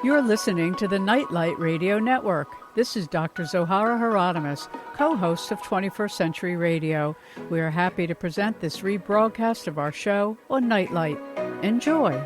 You're listening to the Nightlight Radio Network. This is Dr. Zohara Hieronimus, co-host of 21st Century Radio. We are happy to present this rebroadcast of our show on Nightlight. Enjoy.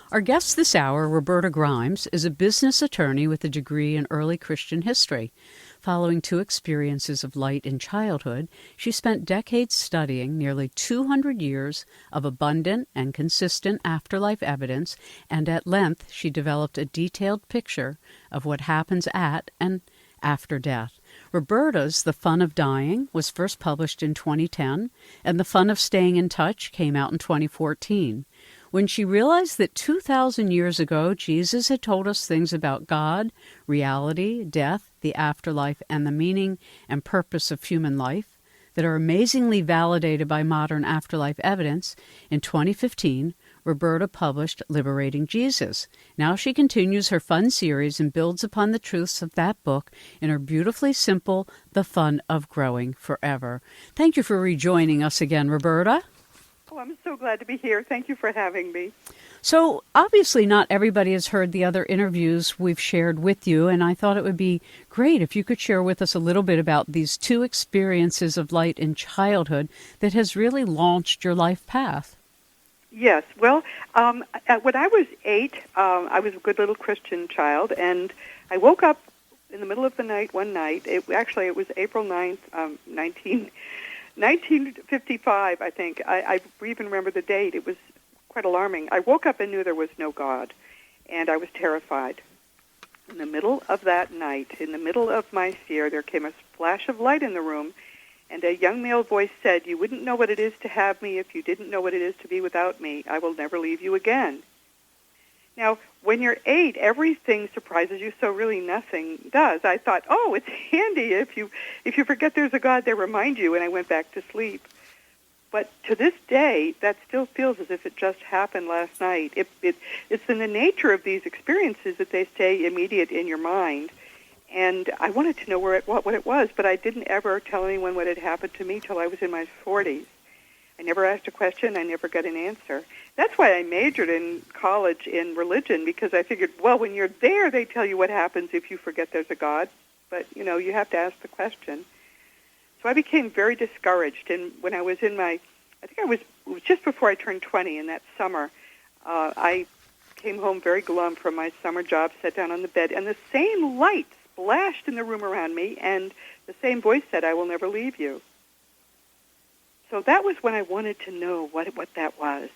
Our guest this hour, Roberta Grimes, is a business attorney with a degree in early Christian history. Following 2 experiences of light in childhood, she spent decades studying nearly 200 years of abundant and consistent afterlife evidence, and at length she developed a detailed picture of what happens at and after death. Roberta's The Fun of Dying was first published in 2010, and The Fun of Staying in Touch came out in 2014. When she realized that 2,000 years ago Jesus had told us things about God, reality, death, the afterlife, and the meaning and purpose of human life that are amazingly validated by modern afterlife evidence, in 2015, Roberta published Liberating Jesus. Now she continues her fun series and builds upon the truths of that book in her beautifully simple The Fun of Growing Forever. Thank you for rejoining us again, Roberta. Oh, I'm so glad to be here. Thank you for having me. So, obviously not everybody has heard the other interviews we've shared with you, and I thought it would be great if you could share with us a little bit about these 2 experiences of light in childhood that has really launched your life path. Yes. Well, when I was 8, I was a good little Christian child, and I woke up in the middle of the night one night. It was April 9th, 1955, I think. I even remember the date. It was quite alarming. I woke up and knew there was no God, and I was terrified. In the middle of that night, in the middle of my fear, there came a flash of light in the room, and a young male voice said, "You wouldn't know what it is to have me if you didn't know what it is to be without me. I will never leave you again." Now, when you're 8, everything surprises you, so really nothing does. I thought, oh, it's handy if you forget there's a God, they remind you, and I went back to sleep. But to this day, that still feels as if it just happened last night. It's in the nature of these experiences that they stay immediate in your mind. And I wanted to know what it was, but I didn't ever tell anyone what had happened to me till I was in my 40s. I never asked a question. I never got an answer. That's why I majored in college in religion, because I figured, well, when you're there, they tell you what happens if you forget there's a God. But, you have to ask the question. So I became very discouraged. And when I was it was just before I turned 20 in that summer, I came home very glum from my summer job, sat down on the bed, and the same light splashed in the room around me, and the same voice said, "I will never leave you." So that was when I wanted to know what that was.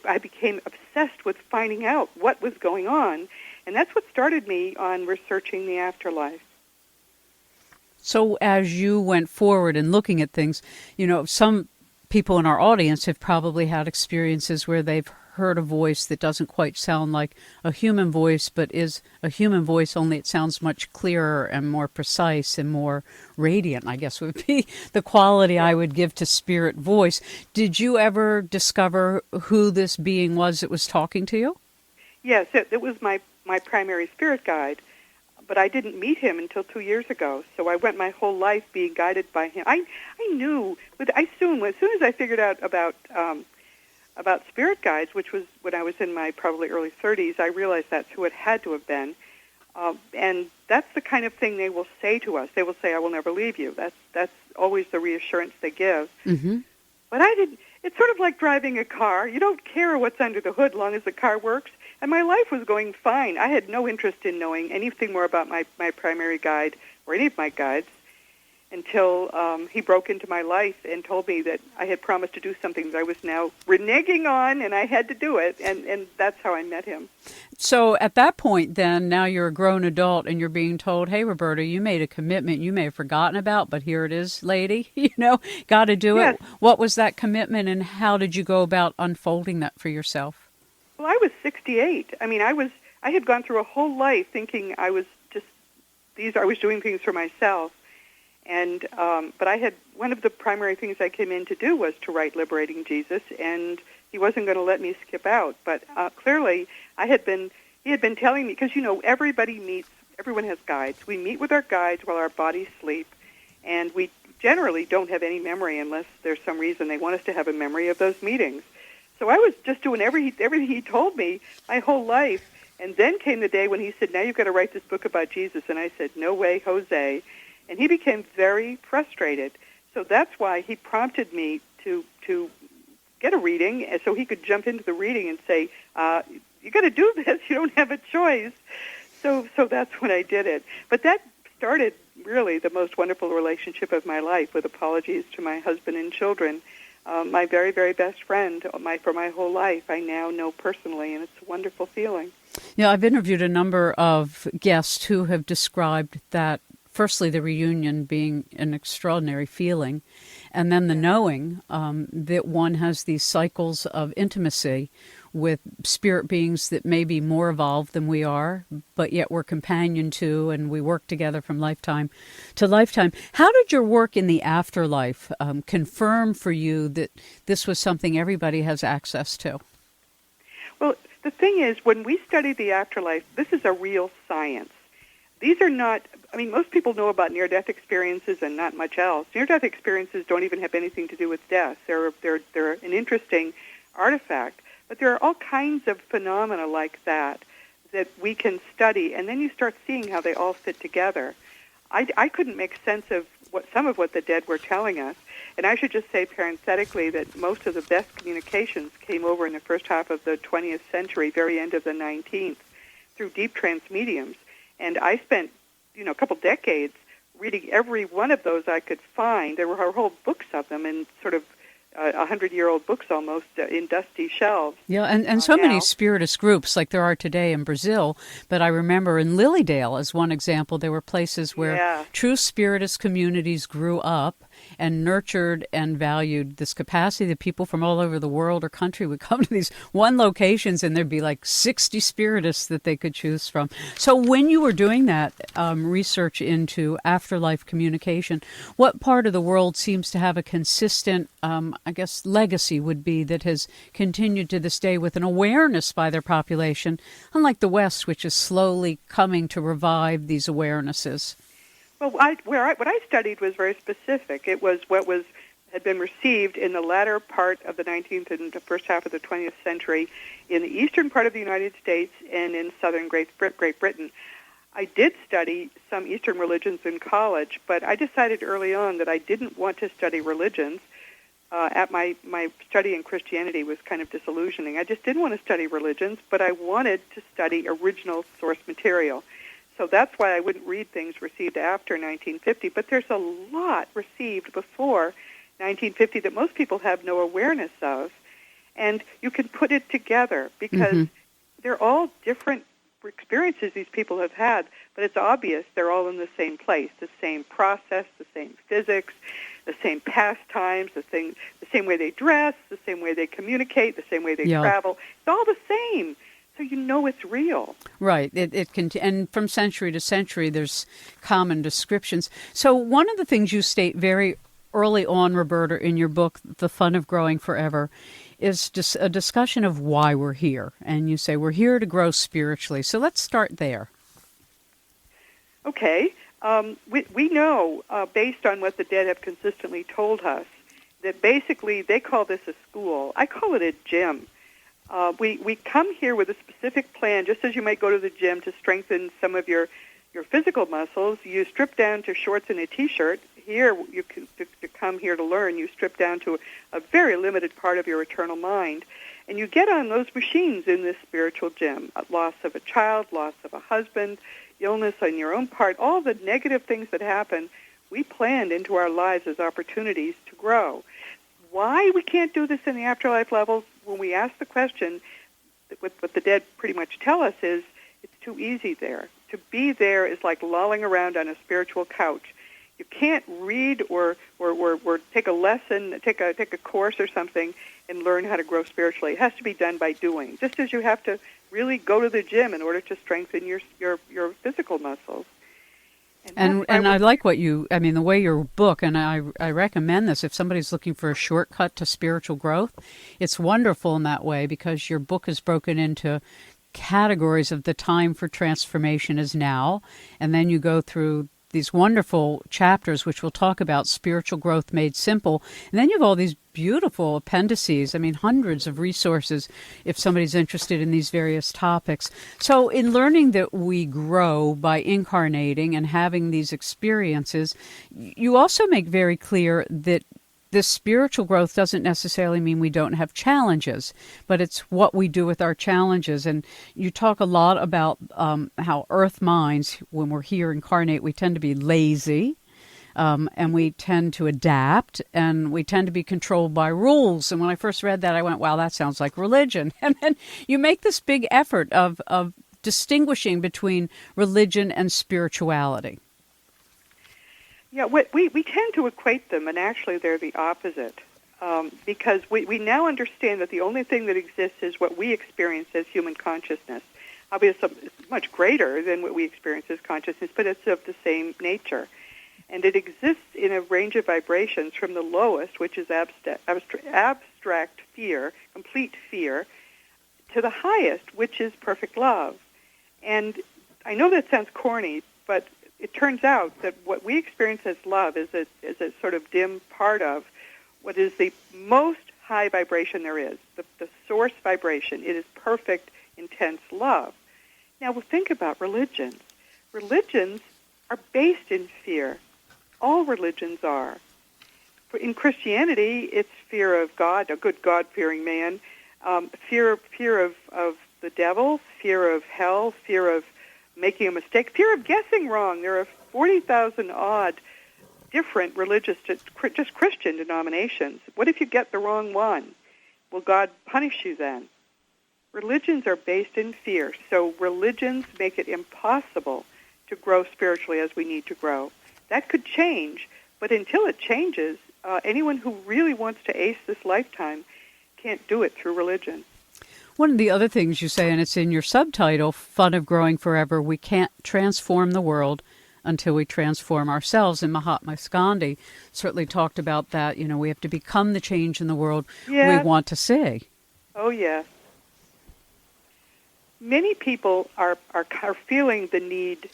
I became obsessed with finding out what was going on, and that's what started me on researching the afterlife. So as you went forward and looking at things, some people in our audience have probably had experiences where they've heard a voice that doesn't quite sound like a human voice, but is a human voice, only it sounds much clearer and more precise and more radiant, I guess would be the quality I would give to spirit voice. Did you ever discover who this being was that was talking to you? Yes, it was my primary spirit guide, but I didn't meet him until 2 years ago, so I went my whole life being guided by him. I knew, as soon as I figured out about spirit guides, which was when I was in my probably early 30s, I realized that's who it had to have been. And that's the kind of thing they will say to us. They will say, "I will never leave you." That's always the reassurance they give. Mm-hmm. But I didn't. It's sort of like driving a car. You don't care what's under the hood as long as the car works. And my life was going fine. I had no interest in knowing anything more about my primary guide or any of my guides until he broke into my life and told me that I had promised to do something that I was now reneging on, and I had to do it, and that's how I met him. So at that point, then, now you're a grown adult, and you're being told, "Hey, Roberta, you made a commitment you may have forgotten about, but here it is, lady, got to do it." What was that commitment, and how did you go about unfolding that for yourself? Well, I was 68. I mean, I had gone through a whole life thinking I was doing things for myself. And but I had one of the primary things I came in to do was to write Liberating Jesus, and he wasn't going to let me skip out. But clearly, he had been telling me, because everyone has guides. We meet with our guides while our bodies sleep, and we generally don't have any memory unless there's some reason they want us to have a memory of those meetings. So I was just doing everything he told me my whole life, And then came the day when he said, now you've got to write this book about Jesus. And I said, no way, Jose. And he became very frustrated. So that's why he prompted me to get a reading, and so he could jump into the reading and say, you got to do this. You don't have a choice. So that's when I did it. But that started really the most wonderful relationship of my life, with apologies to my husband and children. My very, very best friend for my whole life, I now know personally, and it's a wonderful feeling. Yeah, I've interviewed a number of guests who have described that, firstly, the reunion being an extraordinary feeling, and then the knowing that one has these cycles of intimacy with spirit beings that may be more evolved than we are, but yet we're companion to, and we work together from lifetime to lifetime. How did your work in the afterlife confirm for you that this was something everybody has access to? Well, the thing is, when we study the afterlife, this is a real science. These are not, most people know about near-death experiences and not much else. Near-death experiences don't even have anything to do with death. They're an interesting artifact. But there are all kinds of phenomena like that we can study, and then you start seeing how they all fit together. I couldn't make sense of some of what the dead were telling us. And I should just say parenthetically that most of the best communications came over in the first half of the 20th century, very end of the 19th, through deep trance mediums. And I spent, a couple decades reading every one of those I could find. There were whole books of them in sort of 100-year-old books almost in dusty shelves. Yeah, and so many spiritist groups like there are today in Brazil. But I remember in Lilydale, as one example, there were places where true spiritist communities grew up and nurtured and valued this capacity that people from all over the world or country would come to these one locations, and there'd be like 60 spiritists that they could choose from. So when you were doing that research into afterlife communication, what part of the world seems to have a consistent, legacy would be that has continued to this day with an awareness by their population, unlike the West, which is slowly coming to revive these awarenesses? Well, what I studied was very specific. It was what had been received in the latter part of the 19th and the first half of the 20th century in the eastern part of the United States and in southern Great Britain. I did study some Eastern religions in college, but I decided early on that I didn't want to study religions. My study in Christianity was kind of disillusioning. I just didn't want to study religions, but I wanted to study original source material. So that's why I wouldn't read things received after 1950, but there's a lot received before 1950 that most people have no awareness of. And you can put it together because they're all different experiences these people have had, but it's obvious they're all in the same place, the same process, the same physics, the same pastimes, the same way they dress, the same way they communicate, the same way they travel. It's all the same. So you know it's real. Right. It can, and from century to century, there's common descriptions. So one of the things you state very early on, Roberta, in your book, The Fun of Growing Forever, is just a discussion of why we're here. And you say we're here to grow spiritually. So let's start there. Okay. We know, based on what the dead have consistently told us, that basically they call this a school. I call it a gym. We come here with a specific plan, just as you might go to the gym to strengthen some of your physical muscles. You strip down to shorts and a T-shirt. Here, to come here to learn, you strip down to a very limited part of your eternal mind. And you get on those machines in this spiritual gym. Loss of a child, loss of a husband, illness on your own part, all the negative things that happen, we planned into our lives as opportunities to grow. Why we can't do this in the afterlife levels, when we ask the question, what the dead pretty much tell us is, it's too easy there. To be there is like lolling around on a spiritual couch. You can't read or take a lesson, take a course or something and learn how to grow spiritually. It has to be done by doing, just as you have to really go to the gym in order to strengthen your physical muscles. And I like the way your book, and I recommend this if somebody's looking for a shortcut to spiritual growth. It's wonderful in that way because your book is broken into categories of the time for transformation is now, and then you go through these wonderful chapters, which we'll talk about, Spiritual Growth Made Simple. And then you have all these beautiful appendices. I mean, hundreds of resources if somebody's interested in these various topics. So in learning that we grow by incarnating and having these experiences, you also make very clear that this spiritual growth doesn't necessarily mean we don't have challenges, but it's what we do with our challenges. And you talk a lot about how earth minds, when we're here incarnate, we tend to be lazy, and we tend to adapt, and we tend to be controlled by rules. And when I first read that, I went, wow, that sounds like religion. And then you make this big effort of distinguishing between religion and spirituality. Yeah, we tend to equate them, and actually they're the opposite, because we now understand that the only thing that exists is what we experience as human consciousness. Obviously, it's much greater than what we experience as consciousness, but it's of the same nature. And it exists in a range of vibrations from the lowest, which is abstract fear, complete fear, to the highest, which is perfect love. And I know that sounds corny, but it turns out that what we experience as love is a sort of dim part of what is the most high vibration there is, the source vibration. It is perfect, intense love. Now, we'll think about religions. Religions are based in fear. All religions are. In Christianity, it's fear of God, a good God-fearing man, fear of the devil, fear of hell, fear of making a mistake, fear of guessing wrong. There are 40,000 odd different religious, just Christian denominations. What if you get the wrong one? Will God punish you then? Religions are based in fear, so religions make it impossible to grow spiritually as we need to grow. That could change, but until it changes, anyone who really wants to ace this lifetime can't do it through religion. One of the other things you say, and it's in your subtitle, Fun of Growing Forever, we can't transform the world until we transform ourselves. And Mahatma Gandhi certainly talked about that. You know, we have to become the change in the world we want to see. Oh, yes. Many people are feeling the need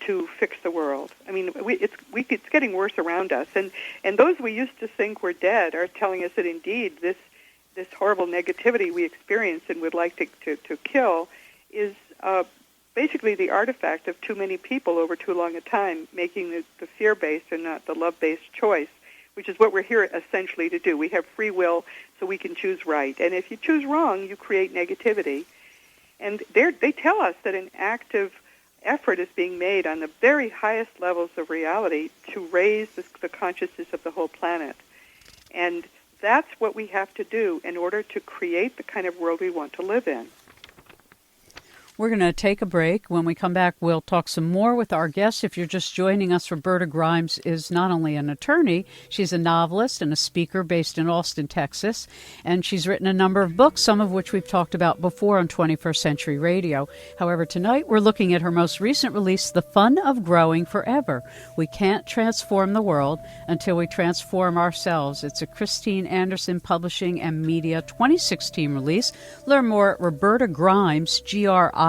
to fix the world. I mean, it's getting worse around us. And those we used to think were dead are telling us that indeed this horrible negativity we experience and would like to kill is basically the artifact of too many people over too long a time making the fear-based and not the love-based choice, which is what we're here essentially to do. We have free will, so we can choose right. And if you choose wrong, you create negativity. And they tell us that an active effort is being made on the very highest levels of reality to raise the consciousness of the whole planet. And that's what we have to do in order to create the kind of world we want to live in. We're going to take a break. When we come back, we'll talk some more with our guest. If you're just joining us, Roberta Grimes is not only an attorney, she's a novelist and a speaker based in Austin, Texas, and she's written a number of books, some of which we've talked about before on 21st Century Radio. However, tonight we're looking at her most recent release, The Fun of Growing Forever. We can't transform the world until we transform ourselves. It's a Christine Anderson Publishing and Media 2016 release. Learn more at Roberta Grimes, GRIMES.com.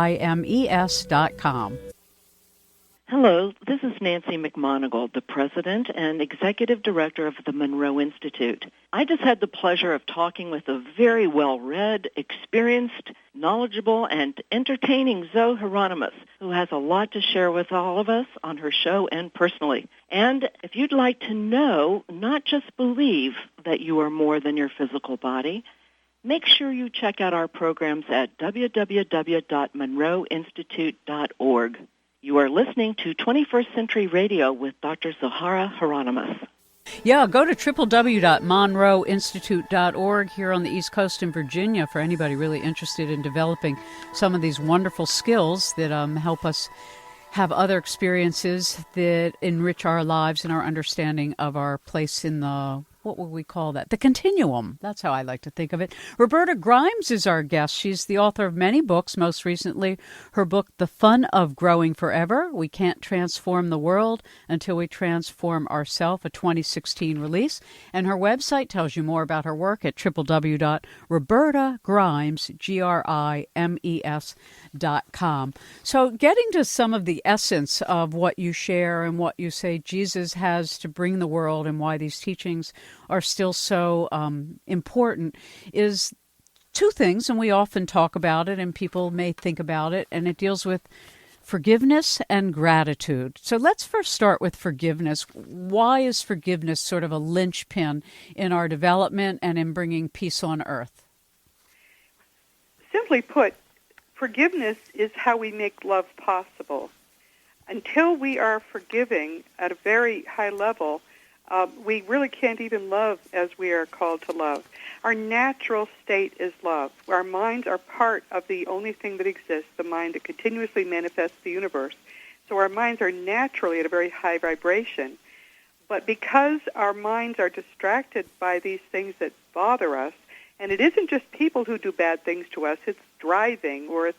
Hello, this is Nancy McMonigal, the President and Executive Director of the Monroe Institute. I just had the pleasure of talking with a very well-read, experienced, knowledgeable, and entertaining Zohara Hieronimus, who has a lot to share with all of us on her show and personally. And if you'd like to know, not just believe that you are more than your physical body, make sure you check out our programs at www.monroeinstitute.org. You are listening to 21st Century Radio with Dr. Zohara Hieronimus. Yeah, go to www.monroeinstitute.org here on the East Coast in Virginia for anybody really interested in developing some of these wonderful skills that help us have other experiences that enrich our lives and our understanding of our place in the what would we call that? The continuum. That's how I like to think of it. Roberta Grimes is our guest. She's the author of many books, most recently her book, The Fun of Growing Forever. We Can't Transform the World Until We Transform Ourselves, a 2016 release. And her website tells you more about her work at www.robertagrimes.com. So getting to some of the essence of what you share and what you say Jesus has to bring the world and why these teachings are still so important is two things, and we often talk about it and people may think about it, and it deals with forgiveness and gratitude. So let's first start with forgiveness. Why is forgiveness sort of a linchpin in our development and in bringing peace on earth? Simply put, forgiveness is how we make love possible. Until we are forgiving at a very high level, we really can't even love as we are called to love. Our natural state is love. Our minds are part of the only thing that exists, the mind that continuously manifests the universe. So our minds are naturally at a very high vibration. But because our minds are distracted by these things that bother us, and it isn't just people who do bad things to us, it's driving, or it's,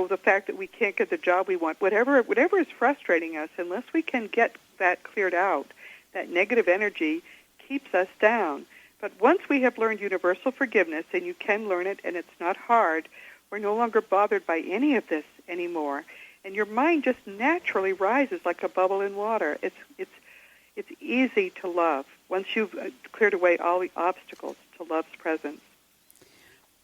the fact that we can't get the job we want, whatever is frustrating us, unless we can get that cleared out, that negative energy keeps us down. But once we have learned universal forgiveness, and you can learn it, and it's not hard, we're no longer bothered by any of this anymore. And your mind just naturally rises like a bubble in water. It's easy to love once you've cleared away all the obstacles to love's presence.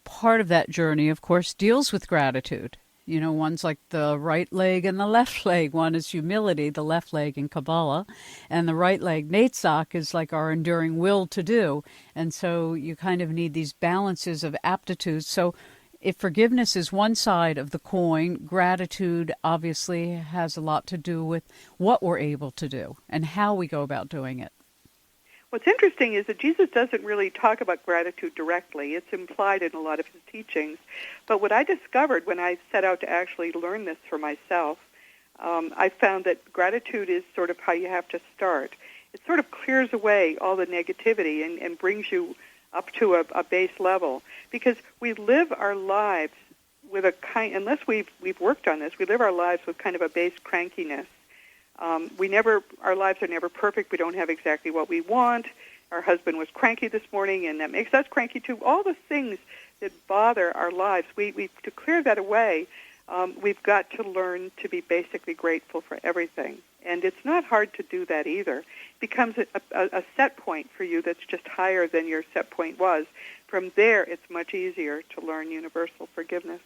Part of that journey, of course, deals with gratitude. One's like the right leg and the left leg. One is humility, the left leg in Kabbalah, and the right leg, Netzach, is like our enduring will to do. And so you kind of need these balances of aptitudes. So if forgiveness is one side of the coin, gratitude obviously has a lot to do with what we're able to do and how we go about doing it. What's interesting is that Jesus doesn't really talk about gratitude directly. It's implied in a lot of his teachings. But what I discovered when I set out to actually learn this for myself, I found that gratitude is sort of how you have to start. It sort of clears away all the negativity and brings you up to a base level. Because we live our lives with unless we've worked on this, we live our lives with kind of a base crankiness. Our lives are never perfect. We don't have exactly what we want. Our husband was cranky this morning, and that makes us cranky too. All the things that bother our lives, to clear that away, we've got to learn to be basically grateful for everything. And it's not hard to do that either. It becomes a set point for you that's just higher than your set point was. From there, it's much easier to learn universal forgiveness.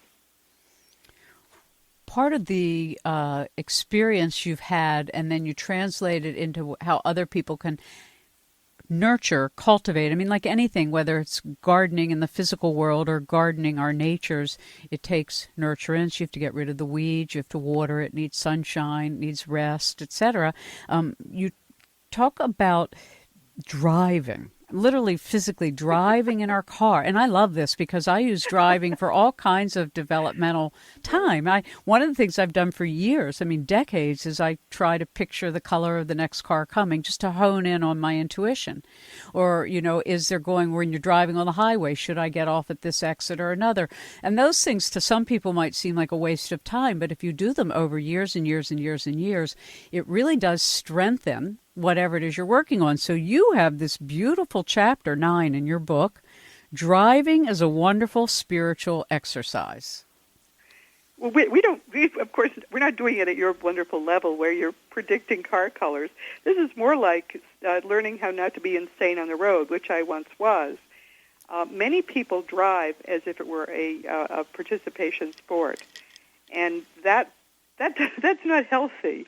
Part of the experience you've had, and then you translate it into how other people can nurture, cultivate. I mean, like anything, whether it's gardening in the physical world or gardening our natures, it takes nurturance. You have to get rid of the weeds. You have to water it. It needs sunshine, it needs rest, etc. You talk about driving. Literally physically driving in our car. And I love this because I use driving for all kinds of developmental time. One of the things I've done for years, decades, is I try to picture the color of the next car coming just to hone in on my intuition. Or, is there going when you're driving on the highway? Should I get off at this exit or another? And those things to some people might seem like a waste of time, but if you do them over years and years and years and years, it really does strengthen whatever it is you're working on. So you have this beautiful chapter 9 in your book, Driving is a Wonderful Spiritual Exercise. Well, of course, we're not doing it at your wonderful level where you're predicting car colors. This is more like learning how not to be insane on the road, which I once was. Many people drive as if it were a participation sport, and that's not healthy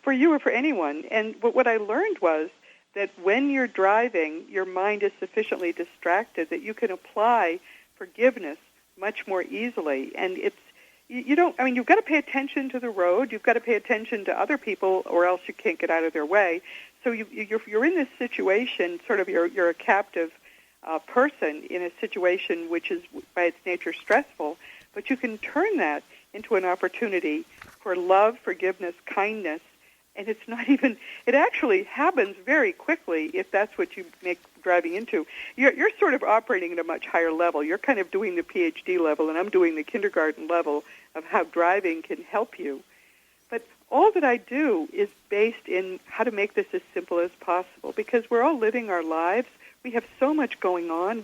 for you or for anyone. And what I learned was that when you're driving, your mind is sufficiently distracted that you can apply forgiveness much more easily. And you've got to pay attention to the road. You've got to pay attention to other people, or else you can't get out of their way. So you're in this situation, sort of you're a captive person in a situation which is by its nature stressful, but you can turn that into an opportunity for love, forgiveness, kindness, And it's not even, it actually happens very quickly if that's what you make driving into. You're sort of operating at a much higher level. You're kind of doing the PhD level, and I'm doing the kindergarten level of how driving can help you. But all that I do is based in how to make this as simple as possible, because we're all living our lives. We have so much going on.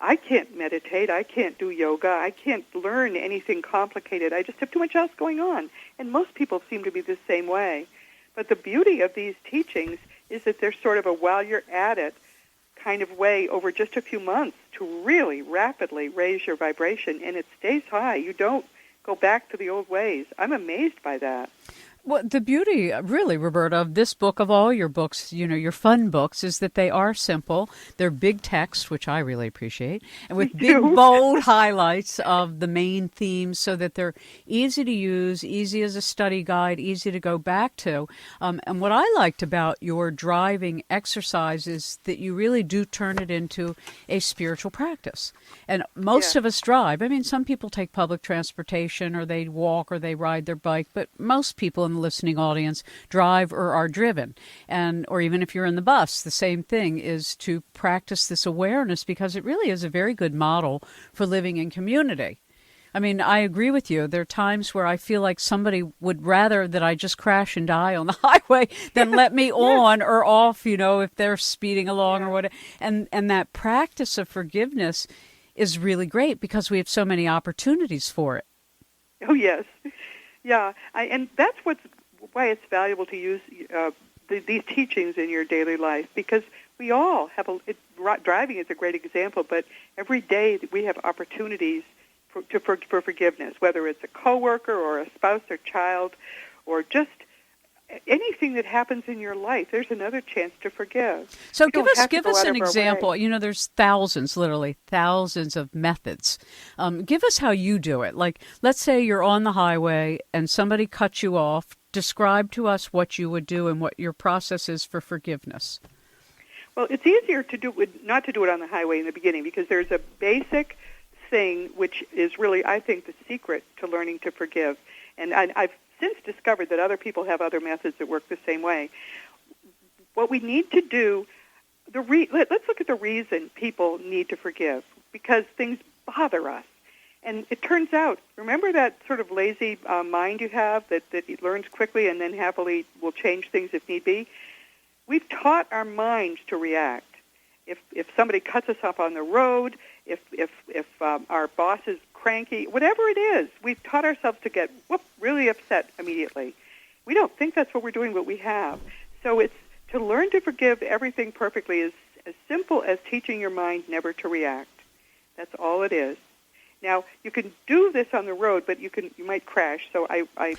I can't meditate. I can't do yoga. I can't learn anything complicated. I just have too much else going on. And most people seem to be the same way. But the beauty of these teachings is that they're sort of a while you're at it kind of way over just a few months to really rapidly raise your vibration, and it stays high. You don't go back to the old ways. I'm amazed by that. Well, the beauty, really, Roberta, of this book, of all your books, your fun books, is that they are simple. They're big text, which I really appreciate, and with big, bold highlights of the main themes so that they're easy to use, easy as a study guide, easy to go back to. And what I liked about your driving exercise is that you really do turn it into a spiritual practice. And most of us drive. I mean, some people take public transportation, or they walk, or they ride their bike, but most people in the listening audience drive or are driven. Or even if you're in the bus, the same thing is to practice this awareness, because it really is a very good model for living in community. I mean, I agree with you. There are times where I feel like somebody would rather that I just crash and die on the highway than let me on or off, if they're speeding along or whatever. And that practice of forgiveness is really great because we have so many opportunities for it. Oh, yes. Yeah, and that's why it's valuable to use these teachings in your daily life, because we all have driving is a great example, but every day we have opportunities for forgiveness, whether it's a coworker or a spouse or child or just anything that happens in your life. There's another chance to forgive. So give us an example. There's literally thousands of methods. Give us how you do it. Like, let's say you're on the highway and somebody cuts you off. Describe to us what you would do and what your process is for forgiveness. Well, it's easier not to do it on the highway in the beginning, because there's a basic thing which is really, I think, the secret to learning to forgive. And I've since discovered that other people have other methods that work the same way. What we need to do, let's look at the reason people need to forgive, because things bother us. And it turns out, remember that sort of lazy mind you have that it learns quickly and then happily will change things if need be? We've taught our minds to react. If somebody cuts us off on the road, if our boss is cranky, whatever it is, we've taught ourselves to get really upset immediately. We don't think that's what we're doing, but we have. So it's to learn to forgive everything perfectly is as simple as teaching your mind never to react. That's all it is. Now, you can do this on the road, but you might crash. So I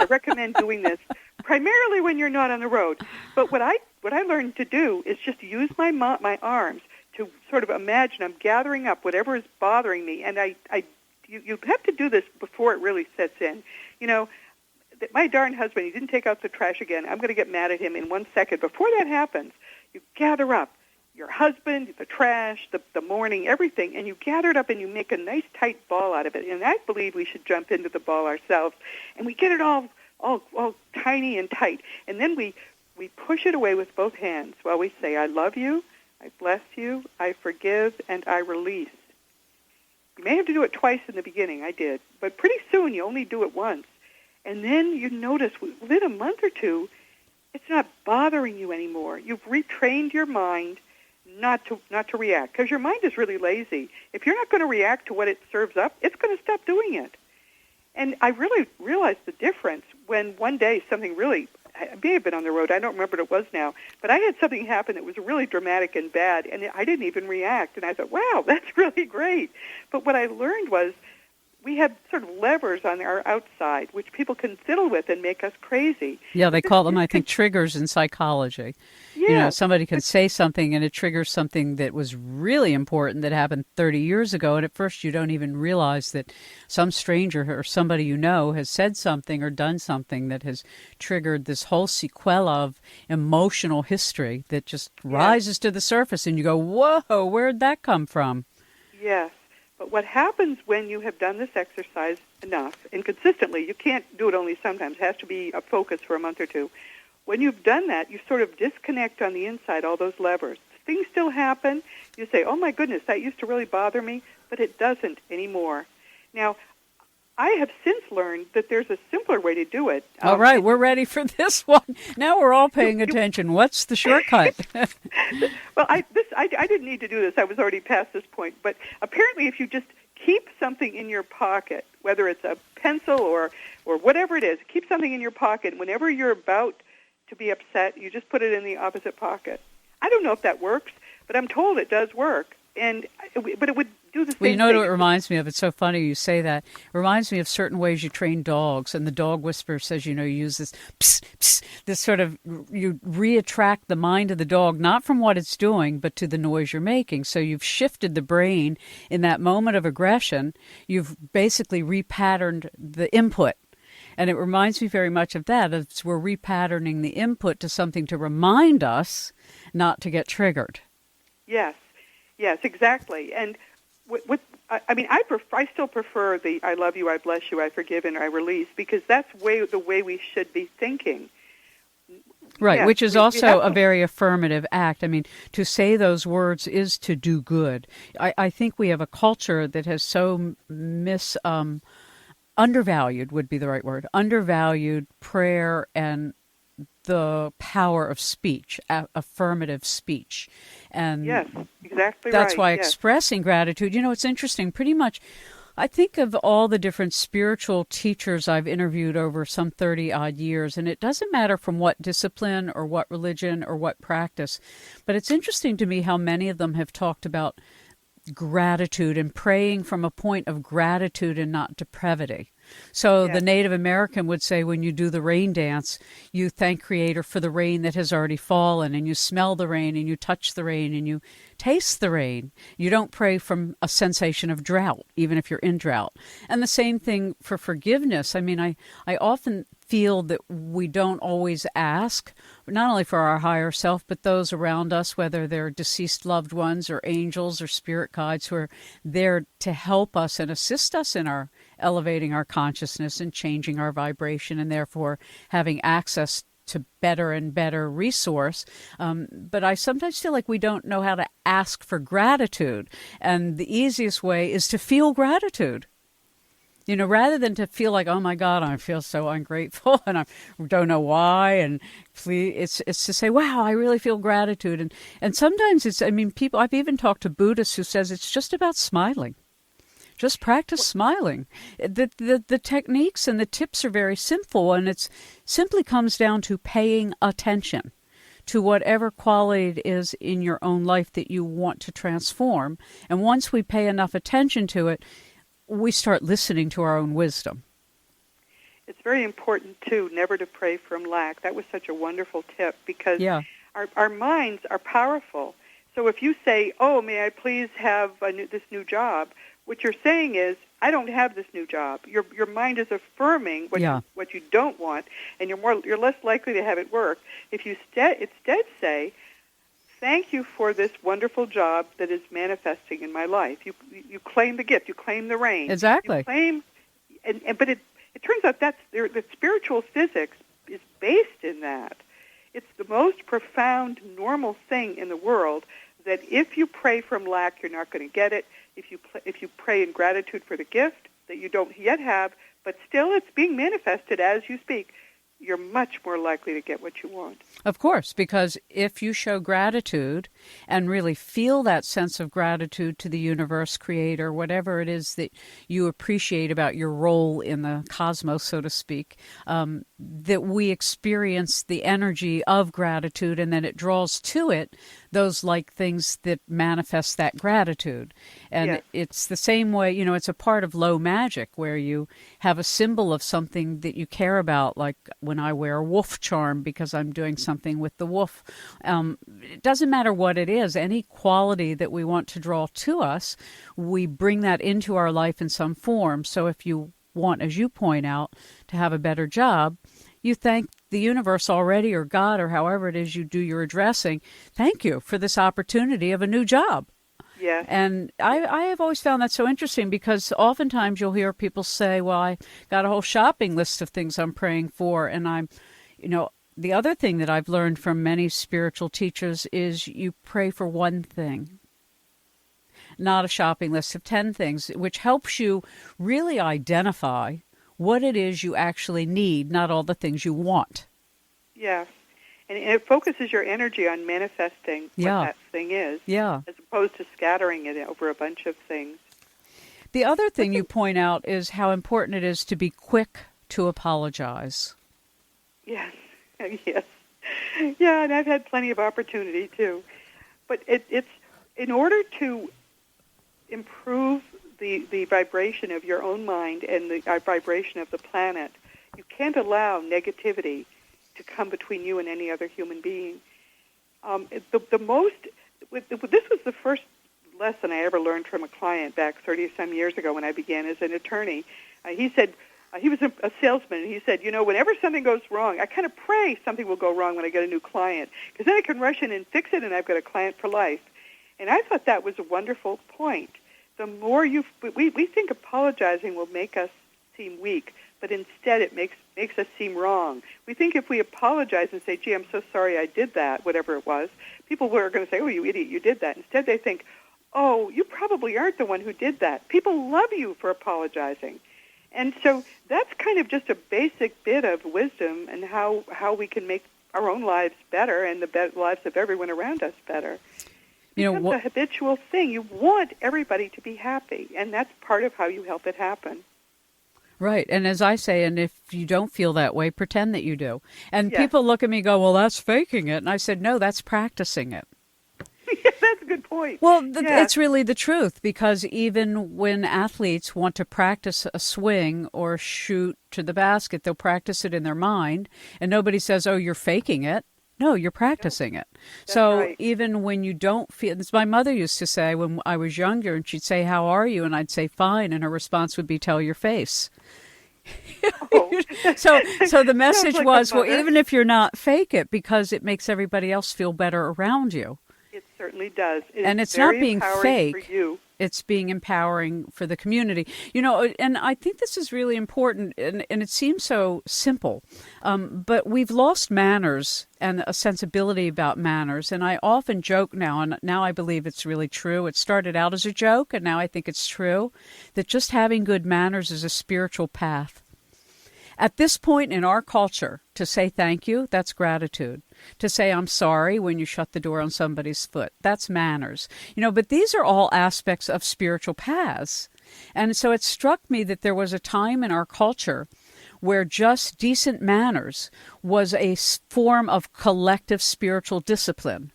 recommend doing this primarily when you're not on the road. But what I learned to do is just use my arms to sort of imagine I'm gathering up whatever is bothering me, and you have to do this before it really sets in. My darn husband, he didn't take out the trash again. I'm going to get mad at him in 1 second. Before that happens, you gather up your husband, the trash, the morning, everything, and you gather it up and you make a nice tight ball out of it. And I believe we should jump into the ball ourselves, and we get it all tiny and tight. And then we push it away with both hands while we say, I love you, I bless you, I forgive, and I release. You may have to do it twice in the beginning. I did. But pretty soon you only do it once. And then you notice within a month or two, it's not bothering you anymore. You've retrained your mind not to react, because your mind is really lazy. If you're not going to react to what it serves up, it's going to stop doing it. And I really realized the difference when one day something really, I may have been on the road, I don't remember what it was now, but I had something happen that was really dramatic and bad, and I didn't even react. And I thought, wow, that's really great. But what I learned was we have sort of levers on our outside, which people can fiddle with and make us crazy. Yeah, they call them, I think, triggers in psychology. Yeah. Somebody can say something and it triggers something that was really important that happened 30 years ago, and at first you don't even realize that some stranger or somebody you know has said something or done something that has triggered this whole sequela of emotional history that just rises to the surface, and you go, whoa, where'd that come from? Yes. But what happens when you have done this exercise enough and consistently, you can't do it only sometimes, it has to be a focus for a month or two. When you've done that, you sort of disconnect on the inside all those levers. Things still happen. You say, oh my goodness, that used to really bother me, but it doesn't anymore. Now, I have since learned that there's a simpler way to do it. All right, we're ready for this one. Now we're all paying attention. What's the shortcut? Well, I didn't need to do this. I was already past this point. But apparently if you just keep something in your pocket, whether it's a pencil or whatever it is, keep something in your pocket. Whenever you're about to be upset, you just put it in the opposite pocket. I don't know if that works, but I'm told it does work. But it would do the same thing. Well, you know what it reminds me of? It's so funny you say that. It reminds me of certain ways you train dogs, and the dog whisperer says, you use this psst, psst, this sort of, you reattract the mind of the dog, not from what it's doing, but to the noise you're making. So you've shifted the brain in that moment of aggression. You've basically repatterned the input. And it reminds me very much of that. We're repatterning the input to something to remind us not to get triggered. Yes, exactly. And I still prefer the I love you, I bless you, I forgive, and I release, because that's the way we should be thinking. Right, yes, which is also a very affirmative act. I mean, to say those words is to do good. I think we have a culture that has so undervalued would be the right word, undervalued prayer and the power of speech, affirmative speech. And yes, exactly that's right. why yes. Expressing gratitude, it's interesting, pretty much, I think of all the different spiritual teachers I've interviewed over some 30-odd years, and it doesn't matter from what discipline or what religion or what practice, but it's interesting to me how many of them have talked about gratitude and praying from a point of gratitude and not depravity. So the Native American would say when you do the rain dance, you thank Creator for the rain that has already fallen, and you smell the rain, and you touch the rain, and you taste the rain. You don't pray from a sensation of drought, even if you're in drought. And the same thing for forgiveness. I mean, I often feel that we don't always ask, not only for our higher self, but those around us, whether they're deceased loved ones or angels or spirit guides who are there to help us and assist us in our elevating our consciousness and changing our vibration, and therefore having access to better and better resource. But I sometimes feel like we don't know how to ask for gratitude. And the easiest way is to feel gratitude. Rather than to feel like, oh my God, I feel so ungrateful and I don't know why. And please, it's to say, wow, I really feel gratitude. And sometimes people, I've even talked to Buddhists who says it's just about smiling. Just practice smiling. The techniques and the tips are very simple, and it simply comes down to paying attention to whatever quality it is in your own life that you want to transform. And once we pay enough attention to it, we start listening to our own wisdom. It's very important, too, never to pray from lack. That was such a wonderful tip, because our minds are powerful. So if you say, oh, may I please have this new job, what you're saying is, I don't have this new job. Your mind is affirming what you don't want, and you're less likely to have it work. If you instead say, thank you for this wonderful job that is manifesting in my life. You claim the gift. You claim the rain. Exactly. You claim, but it turns out that spiritual physics is based in that. It's the most profound, normal thing in the world that if you pray from lack, you're not going to get it. If you pray in gratitude for the gift that you don't yet have, but still it's being manifested as you speak, you're much more likely to get what you want. Of course, because if you show gratitude and really feel that sense of gratitude to the universe, creator, whatever it is that you appreciate about your role in the cosmos, so to speak, that we experience the energy of gratitude, and then it draws to it those like things that manifest that gratitude. And it's the same way, it's a part of low magic where you have a symbol of something that you care about, like when I wear a wolf charm because I'm doing something with the wolf. It doesn't matter what it is, any quality that we want to draw to us, we bring that into our life in some form. So if you want, as you point out, to have a better job, you thank the universe already, or God, or however it is you do your addressing. Thank you for this opportunity of a new job. Yes. And I have always found that so interesting because oftentimes you'll hear people say, well, I got a whole shopping list of things I'm praying for. And the other thing that I've learned from many spiritual teachers is you pray for one thing, not a shopping list of 10 things, which helps you really identify what it is you actually need, not all the things you want. Yes. And it focuses your energy on manifesting what that thing is, as opposed to scattering it over a bunch of things. The other thing you point out is how important it is to be quick to apologize. Yes, yes. Yeah, and I've had plenty of opportunity, too. But it's in order to improve the vibration of your own mind and the vibration of the planet, you can't allow negativity to come between you and any other human being. This was the first lesson I ever learned from a client back 30-some years ago when I began as an attorney. He said, he was a salesman, and he said, whenever something goes wrong, I kind of pray something will go wrong when I get a new client, because then I can rush in and fix it, and I've got a client for life. And I thought that was a wonderful point. The more we think apologizing will make us seem weak, but instead it makes us seem wrong. We think if we apologize and say, gee, I'm so sorry I did that, whatever it was, people were going to say, oh, you idiot, you did that. Instead they think, oh, you probably aren't the one who did that. People love you for apologizing. And so that's kind of just a basic bit of wisdom and how we can make our own lives better and the lives of everyone around us better. It's a habitual thing. You want everybody to be happy, and that's part of how you help it happen. Right. And as I say, and if you don't feel that way, pretend that you do. And Yes. people look at me and go, well, that's faking it. And I said, no, that's practicing it. That's a good point. Well, it's really the truth, because even when athletes want to practice a swing or shoot to the basket, they'll practice it in their mind, and nobody says, oh, you're faking it. No, you're practicing it. So right. even when you don't feel, as my mother used to say when I was younger, and she'd say, how are you? And I'd say, fine. And her response would be, tell your face. Oh. So the message like was, well, mother. even if you're not, fake it, because it makes everybody else feel better around you. It certainly does. And it's not being fake. For you. It's being empowering for the community. And I think this is really important, and it seems so simple, but we've lost manners and a sensibility about manners. And I often joke now, and now I believe it's really true. It started out as a joke, and now I think it's true, that just having good manners is a spiritual path. At this point in our culture, to say thank you, that's gratitude. To say I'm sorry when you shut the door on somebody's foot, that's manners. But these are all aspects of spiritual paths. And so it struck me that there was a time in our culture where just decent manners was a form of collective spiritual discipline.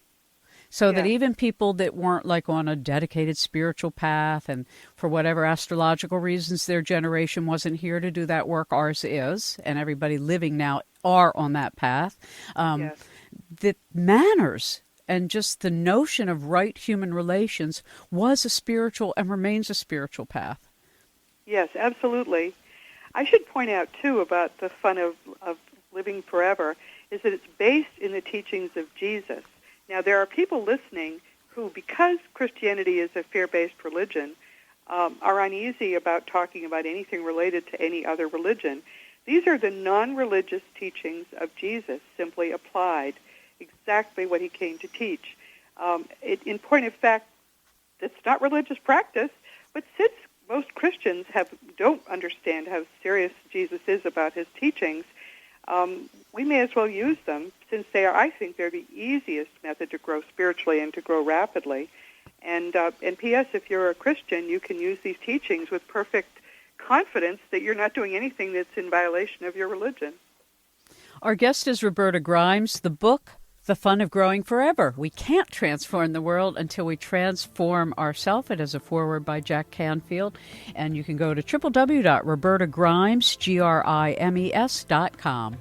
So that even people that weren't like on a dedicated spiritual path, and for whatever astrological reasons their generation wasn't here to do that work, ours is, and everybody living now are on that path, that manners and just the notion of right human relations was a spiritual and remains a spiritual path. Yes, absolutely. I should point out, too, about the fun of living forever, is that it's based in the teachings of Jesus. Now, there are people listening who, because Christianity is a fear-based religion, are uneasy about talking about anything related to any other religion. These are the non-religious teachings of Jesus, simply applied, exactly what he came to teach. In point of fact, it's not religious practice, but since most Christians don't understand how serious Jesus is about his teachings, we may as well use them, since I think they're the easiest method to grow spiritually and to grow rapidly. And P.S., if you're a Christian, you can use these teachings with perfect confidence that you're not doing anything that's in violation of your religion. Our guest is Roberta Grimes. The book, The Fun of Growing Forever. We can't transform the world until we transform ourselves. It is a foreword by Jack Canfield. And you can go to www.robertagrimes.com.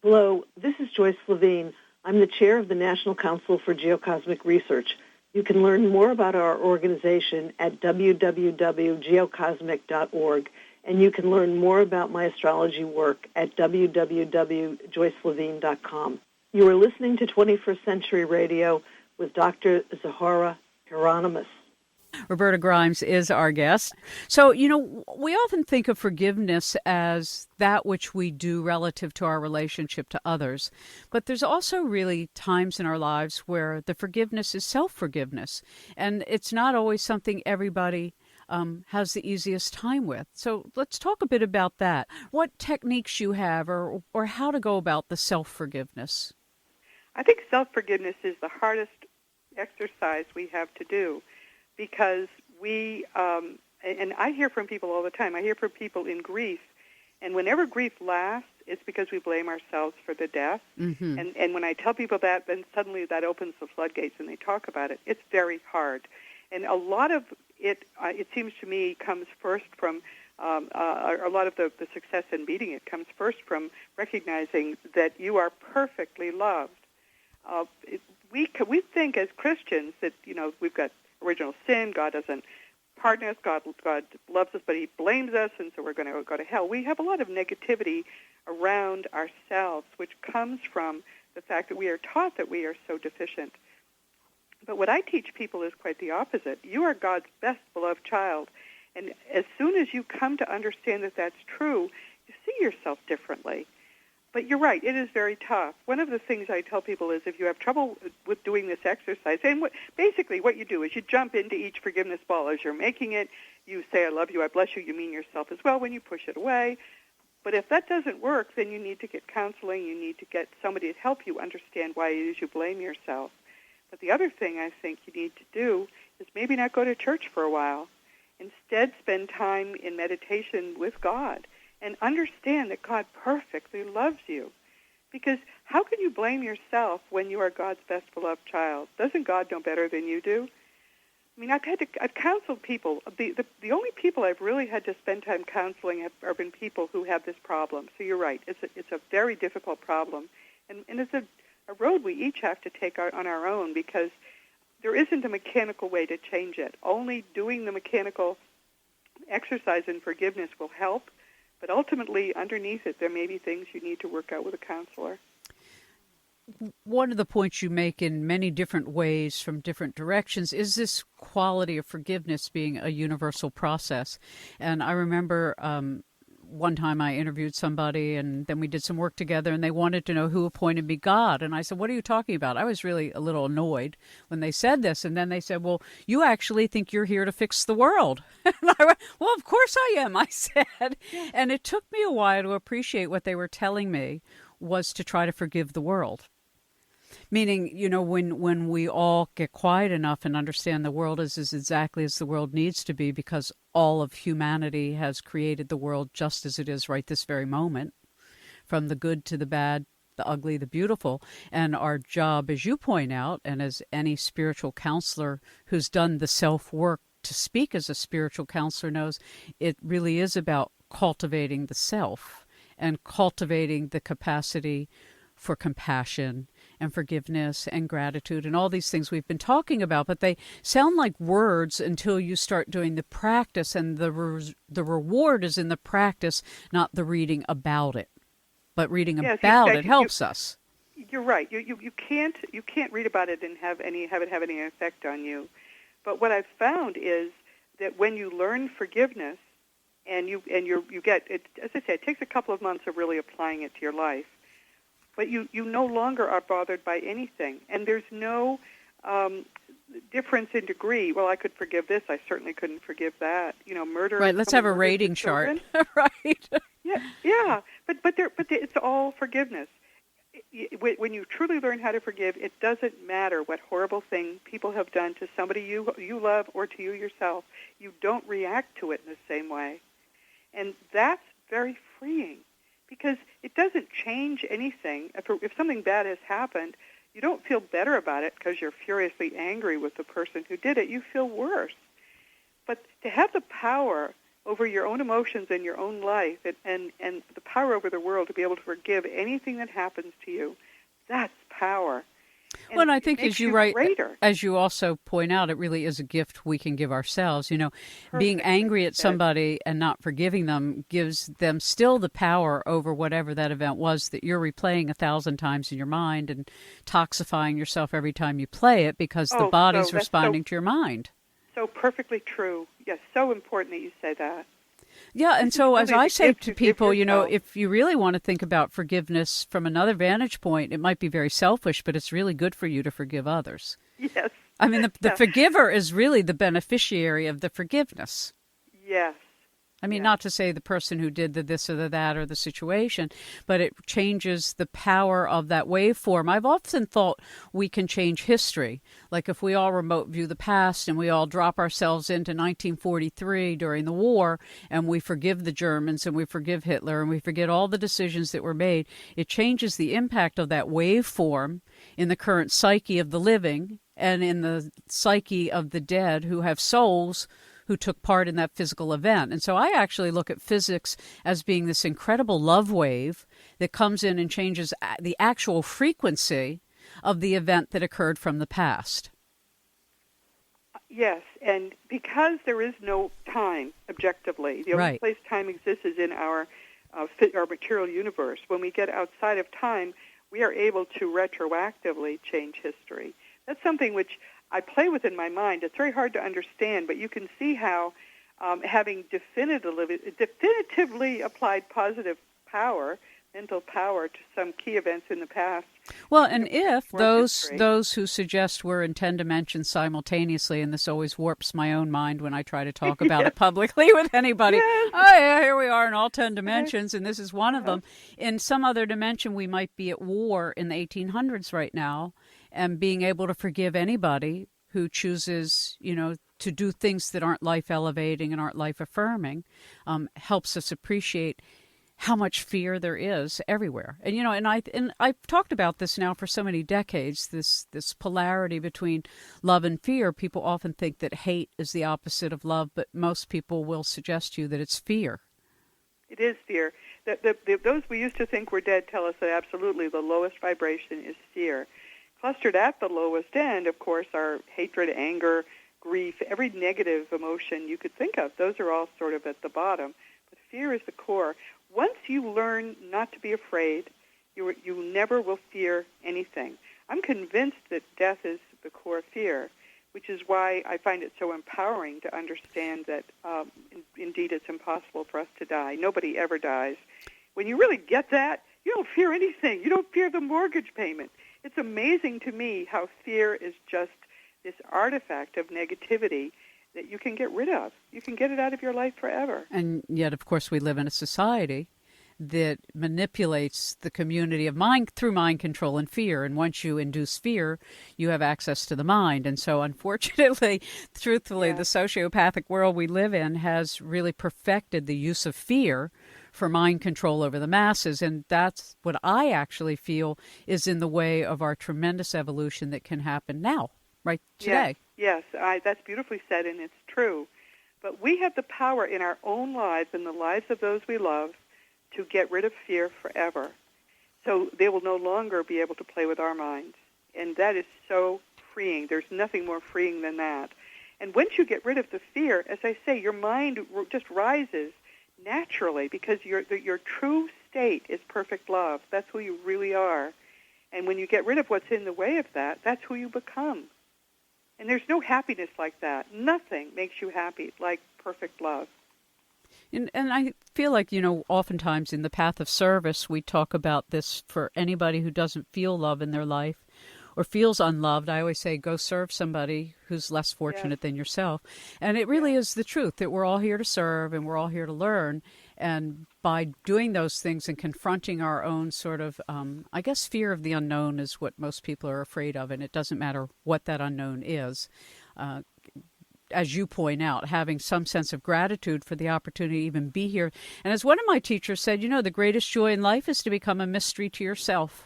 Hello, this is Joyce Levine. I'm the chair of the National Council for Geocosmic Research. You can learn more about our organization at www.geocosmic.org, and you can learn more about my astrology work at www.joycelevine.com. You are listening to 21st Century Radio with Dr. Zohara Hieronimus. Roberta Grimes is our guest. So, we often think of forgiveness as that which we do relative to our relationship to others. But there's also really times in our lives where the forgiveness is self-forgiveness. And it's not always something everybody has the easiest time with. So let's talk a bit about that. What techniques you have or how to go about the self-forgiveness? I think self-forgiveness is the hardest exercise we have to do, because and I hear from people all the time. I hear from people in grief, and whenever grief lasts, it's because we blame ourselves for the death. Mm-hmm. And when I tell people that, then suddenly that opens the floodgates and they talk about it. It's very hard. And a lot of it seems to me, comes first from, a lot of the success in beating it comes first from recognizing that you are perfectly loved. We think as Christians that, we've got original sin, God doesn't pardon us, God loves us, but he blames us, and so we're going to go to hell. We have a lot of negativity around ourselves, which comes from the fact that we are taught that we are so deficient. But what I teach people is quite the opposite. You are God's best beloved child, and as soon as you come to understand that that's true, you see yourself differently. But you're right, it is very tough. One of the things I tell people is if you have trouble with doing this exercise, and basically what you do is you jump into each forgiveness ball as you're making it. You say, I love you, I bless you. You mean yourself as well when you push it away. But if that doesn't work, then you need to get counseling. You need to get somebody to help you understand why it is you blame yourself. But the other thing I think you need to do is maybe not go to church for a while. Instead, spend time in meditation with God and understand that God perfectly loves you. Because how can you blame yourself when you are God's best beloved child? Doesn't God know better than you do? I mean, I've counseled people. The only people I've really had to spend time counseling have been people who have this problem. So you're right. It's a very difficult problem. And it's a road we each have to take on our own, because there isn't a mechanical way to change it. Only doing the mechanical exercise in forgiveness will help. But ultimately, underneath it, there may be things you need to work out with a counselor. One of the points you make in many different ways from different directions is this quality of forgiveness being a universal process. And I remember one time I interviewed somebody, and then we did some work together, and they wanted to know who appointed me God. And I said, what are you talking about? I was really a little annoyed when they said this. And then they said, well, you actually think you're here to fix the world. And I went, well, of course I am, I said. And it took me a while to appreciate what they were telling me was to try to forgive the world. Meaning, when we all get quiet enough and understand the world is exactly as the world needs to be, because all of humanity has created the world just as it is right this very moment, from the good to the bad, the ugly, the beautiful. And our job, as you point out, and as any spiritual counselor who's done the self-work to speak as a spiritual counselor knows, it really is about cultivating the self and cultivating the capacity for compassion and forgiveness and gratitude and all these things we've been talking about, but they sound like words until you start doing the practice, and the reward is in the practice, not the reading about it. But reading about it helps us. You're right. You can't read about it and have it have any effect on you. But what I've found is that when you learn forgiveness, and you get it, as I say, it takes a couple of months of really applying it to your life. But you no longer are bothered by anything. And there's no difference in degree. Well, I could forgive this. I certainly couldn't forgive that. Murder. Right, let's have a rating chart. Right. Yeah. But it's all forgiveness. When you truly learn how to forgive, it doesn't matter what horrible thing people have done to somebody you love or to you yourself. You don't react to it in the same way. And that's very freeing. Because it doesn't change anything. If something bad has happened, you don't feel better about it because you're furiously angry with the person who did it. You feel worse. But to have the power over your own emotions and your own life and the power over the world to be able to forgive anything that happens to you, that's power. Well, and I think as greater. As you also point out, it really is a gift we can give ourselves. Being angry at somebody and not forgiving them gives them still the power over whatever that event was that you're replaying 1,000 times in your mind and toxifying yourself every time you play it because the body's responding to your mind. So perfectly true. Yes, so important that you say that. Yeah, and so as I say to people, if you really want to think about forgiveness from another vantage point, it might be very selfish, but it's really good for you to forgive others. Yes. I mean, the forgiver is really the beneficiary of the forgiveness. Yes. I mean, not to say the person who did the this or the that or the situation, but it changes the power of that waveform. I've often thought we can change history. Like if we all remote view the past and we all drop ourselves into 1943 during the war and we forgive the Germans and we forgive Hitler and we forget all the decisions that were made, it changes the impact of that waveform in the current psyche of the living and in the psyche of the dead who have souls who took part in that physical event. And so I actually look at physics as being this incredible love wave that comes in and changes the actual frequency of the event that occurred from the past. Yes, and because there is no time, objectively, the only place time exists is in our material universe. When we get outside of time, we are able to retroactively change history. That's something which I play with in my mind. It's very hard to understand, but you can see how having definitively applied positive power, mental power, to some key events in the past. Well, and if those who suggest we're in 10 dimensions simultaneously, and this always warps my own mind when I try to talk about it publicly with anybody. Yes. Oh, yeah, here we are in all 10 dimensions, and this is one of them. In some other dimension, we might be at war in the 1800s right now, and being able to forgive anybody who chooses, to do things that aren't life-elevating and aren't life-affirming helps us appreciate how much fear there is everywhere. And, and I've talked about this now for so many decades, this polarity between love and fear. People often think that hate is the opposite of love, but most people will suggest to you that it's fear. It is fear. Those we used to think were dead tell us that absolutely the lowest vibration is fear. Clustered at the lowest end, of course, are hatred, anger, grief, every negative emotion you could think of. Those are all sort of at the bottom. But fear is the core. Once you learn not to be afraid, you never will fear anything. I'm convinced that death is the core fear, which is why I find it so empowering to understand that indeed it's impossible for us to die. Nobody ever dies. When you really get that, you don't fear anything. You don't fear the mortgage payment. It's amazing to me how fear is just this artifact of negativity that you can get rid of. You can get it out of your life forever. And yet, of course, we live in a society that manipulates the community of mind through mind control and fear. And once you induce fear, you have access to the mind. And so, unfortunately, truthfully, the sociopathic world we live in has really perfected the use of fear for mind control over the masses. And that's what I actually feel is in the way of our tremendous evolution that can happen now, right today. Yes, that's beautifully said, and it's true. But we have the power in our own lives and the lives of those we love to get rid of fear forever. So they will no longer be able to play with our minds. And that is so freeing. There's nothing more freeing than that. And once you get rid of the fear, as I say, your mind just rises naturally because your true state is perfect love. That's who you really are. And when you get rid of what's in the way of that, that's who you become. And there's no happiness like that. Nothing makes you happy like perfect love. And I feel like, oftentimes in the path of service, we talk about this for anybody who doesn't feel love in their life or feels unloved. I always say, go serve somebody who's less fortunate than yourself. And it really is the truth that we're all here to serve and we're all here to learn. And by doing those things and confronting our own sort of, fear of the unknown is what most people are afraid of. And it doesn't matter what that unknown is. As you point out, having some sense of gratitude for the opportunity to even be here. And as one of my teachers said, the greatest joy in life is to become a mystery to yourself.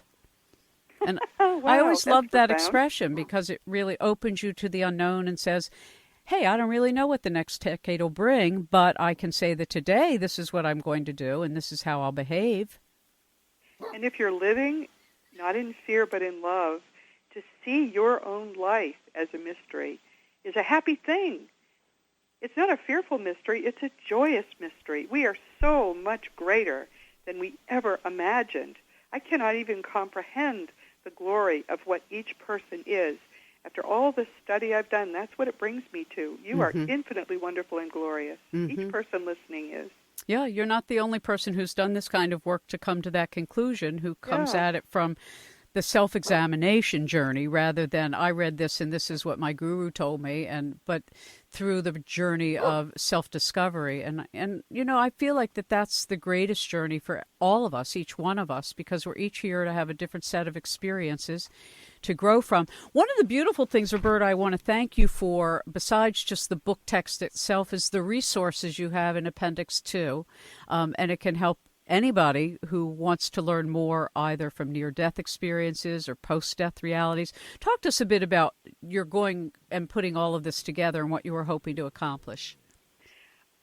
And wow, I always loved that profound expression because it really opens you to the unknown and says, hey, I don't really know what the next decade will bring, but I can say that today this is what I'm going to do and this is how I'll behave. And if you're living not in fear but in love, to see your own life as a mystery is a happy thing. It's not a fearful mystery, it's a joyous mystery. We are so much greater than we ever imagined. I cannot even comprehend the glory of what each person is. After all the study I've done, that's what it brings me to. You are infinitely wonderful and glorious. Each person listening is. Yeah, you're not the only person who's done this kind of work to come to that conclusion, who comes at it from the self-examination journey rather than I read this and this is what my guru told me, but through the journey of self-discovery. And you know, I feel like that's the greatest journey for all of us, each one of us, because we're each here to have a different set of experiences to grow from. One of the beautiful things, Roberta, I want to thank you for, besides just the book text itself, is the resources you have in Appendix 2, and it can help anybody who wants to learn more either from near-death experiences or post-death realities. Talk to us a bit about your going and putting all of this together and what you were hoping to accomplish.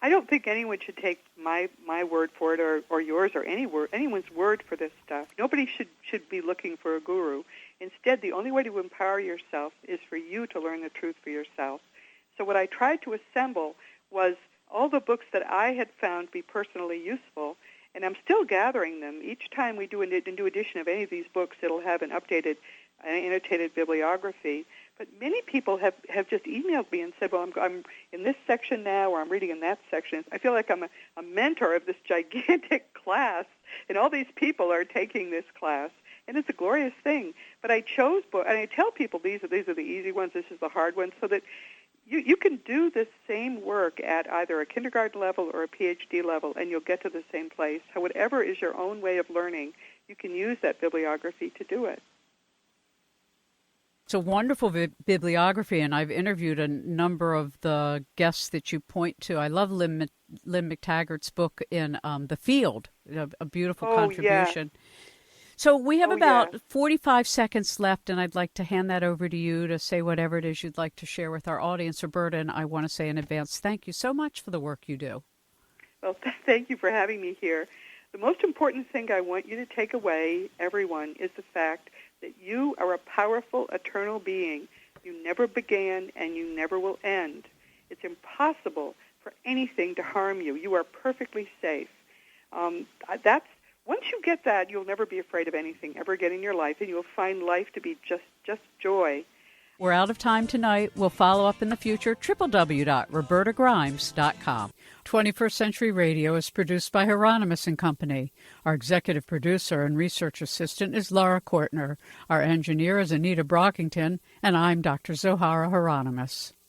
I don't think anyone should take my word for it or yours or anyone's word for this stuff. Nobody should be looking for a guru. Instead, the only way to empower yourself is for you to learn the truth for yourself. So what I tried to assemble was all the books that I had found to be personally useful, and I'm still gathering them. Each time we do a new edition of any of these books, it'll have an updated, annotated bibliography. But many people have just emailed me and said, well, I'm in this section now, or I'm reading in that section. I feel like I'm a mentor of this gigantic class, and all these people are taking this class, and it's a glorious thing. But I chose books, and I tell people these are the easy ones, this is the hard ones, so that you can do the same work at either a kindergarten level or a PhD level, and you'll get to the same place. So whatever is your own way of learning, you can use that bibliography to do it. It's a wonderful bibliography, and I've interviewed a number of the guests that you point to. I love Lynn McTaggart's book in The Field, a beautiful contribution. Yeah. So we have about 45 seconds left, and I'd like to hand that over to you to say whatever it is you'd like to share with our audience. Roberta, and I want to say in advance, thank you so much for the work you do. Well, thank you for having me here. The most important thing I want you to take away, everyone, is the fact that you are a powerful, eternal being. You never began, and you never will end. It's impossible for anything to harm you. You are perfectly safe. Once you get that, you'll never be afraid of anything ever again in your life, and you'll find life to be just joy. We're out of time tonight. We'll follow up in the future. www.robertagrimes.com. 21st Century Radio is produced by Hieronimus and Company. Our executive producer and research assistant is Laura Kortner. Our engineer is Anita Brockington, and I'm Dr. Zohara Hieronimus.